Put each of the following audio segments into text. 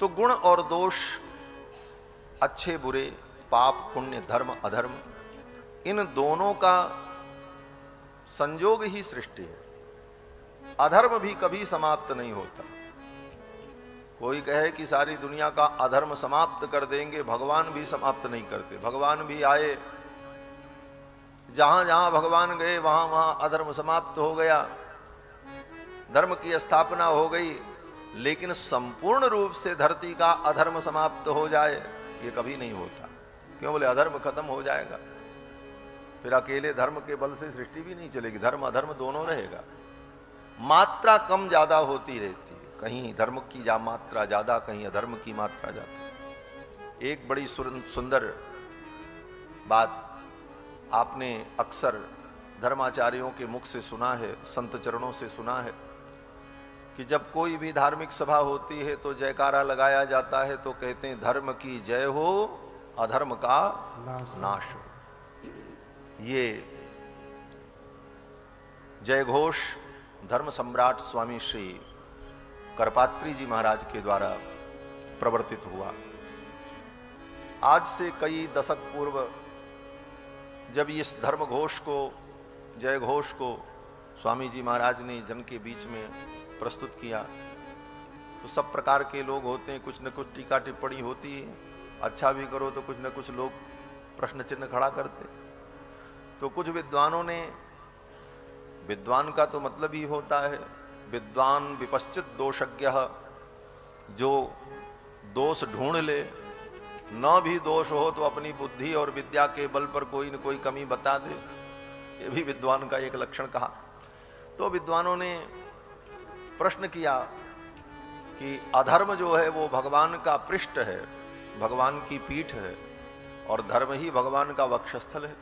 तो गुण और दोष, अच्छे बुरे, पाप पुण्य, धर्म अधर्म, इन दोनों का संयोग ही सृष्टि है। अधर्म भी कभी समाप्त नहीं होता। कोई कहे कि सारी दुनिया का अधर्म समाप्त कर देंगे, भगवान भी समाप्त नहीं करते। भगवान भी आए, जहां जहां भगवान गए वहां वहां अधर्म समाप्त हो गया, धर्म की स्थापना हो गई, लेकिन संपूर्ण रूप से धरती का अधर्म समाप्त हो जाए ये कभी नहीं होता। क्यों? बोले अधर्म खत्म हो जाएगा, फिर अकेले धर्म के बल से सृष्टि भी नहीं चलेगी, धर्म अधर्म दोनों रहेगा। मात्रा कम ज्यादा होती रहती है, कहीं धर्म की मात्रा ज्यादा, कहीं अधर्म की मात्रा ज्यादा। एक बड़ी सुंदर बात आपने अक्सर धर्माचार्यों के मुख से सुना है, संत चरणों से सुना है कि जब कोई भी धार्मिक सभा होती है तो जयकारा लगाया जाता है, तो कहते हैं धर्म की जय हो, अधर्म का नाश हो। ये जय घोष धर्म सम्राट स्वामी श्री करपात्री जी महाराज के द्वारा प्रवर्तित हुआ। आज से कई दशक पूर्व जब इस धर्म घोष को, जय घोष को स्वामी जी महाराज ने जन के बीच में प्रस्तुत किया, तो सब प्रकार के लोग होते हैं, कुछ न कुछ टीका टिप्पणी होती है, अच्छा भी करो तो कुछ न कुछ लोग प्रश्न चिन्ह खड़ा करते। तो कुछ विद्वानों ने, विद्वान का तो मतलब ही होता है विद्वान विपश्चित दोषज्ञ, जो दोष ढूंढ ले, न भी दोष हो तो अपनी बुद्धि और विद्या के बल पर कोई न कोई कमी बता दे, ये भी विद्वान का एक लक्षण कहा। तो विद्वानों ने प्रश्न किया कि अधर्म जो है वो भगवान का पृष्ठ है, भगवान की पीठ है, और धर्म ही भगवान का वक्षस्थल है।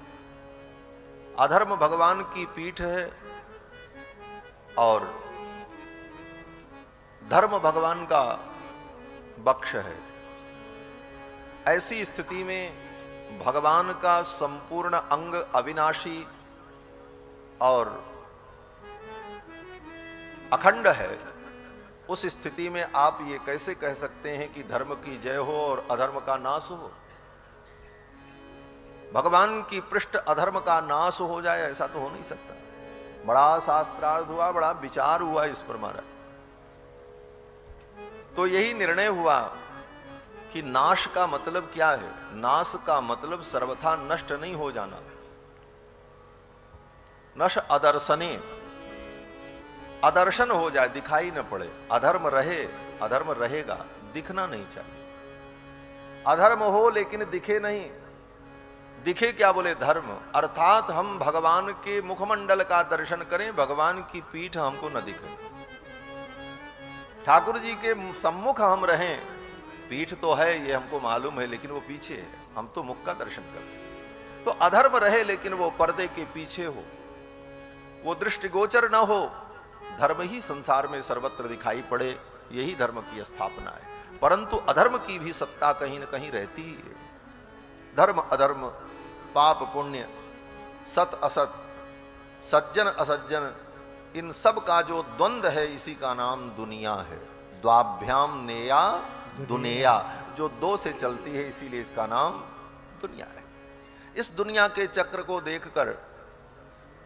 अधर्म भगवान की पीठ है और धर्म भगवान का वक्ष है। ऐसी स्थिति में भगवान का संपूर्ण अंग अविनाशी और अखंड है। उस स्थिति में आप ये कैसे कह सकते हैं कि धर्म की जय हो और अधर्म का नाश हो? भगवान की पृष्ठ अधर्म का नाश हो जाए, ऐसा तो हो नहीं सकता। बड़ा शास्त्रार्थ हुआ, बड़ा विचार हुआ इस पर महाराज। तो यही निर्णय हुआ कि नाश का मतलब क्या है? नाश का मतलब सर्वथा नष्ट नहीं हो जाना। नश अदर्शने, अदर्शन हो जाए, दिखाई न पड़े। अधर्म रहे, अधर्म रहेगा, दिखना नहीं चाहिए। अधर्म हो लेकिन दिखे नहीं। दिखे क्या? बोले धर्म, अर्थात हम भगवान के मुखमंडल का दर्शन करें, भगवान की पीठ हमको न दिखे। ठाकुर जी के सम्मुख हम रहें, पीठ तो है ये हमको मालूम है, लेकिन वो पीछे है, हम तो मुख का दर्शन करें। तो अधर्म रहे लेकिन वो पर्दे के पीछे हो, वो दृष्टिगोचर न हो, धर्म ही संसार में सर्वत्र दिखाई पड़े, यही धर्म की स्थापना है। परंतु अधर्म की भी सत्ता कहीं न कहीं रहती है। धर्म अधर्म, पाप पुण्य, सत असत, सज्जन असज्जन, इन सब का जो द्वंद्व है, इसी का नाम दुनिया है। द्वाभ्याम नेया दुनिया, जो दो से चलती है, इसीलिए इसका नाम दुनिया है। इस दुनिया के चक्र को देखकर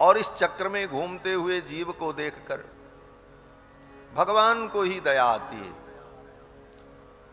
और इस चक्र में घूमते हुए जीव को देखकर भगवान को ही दया आती है।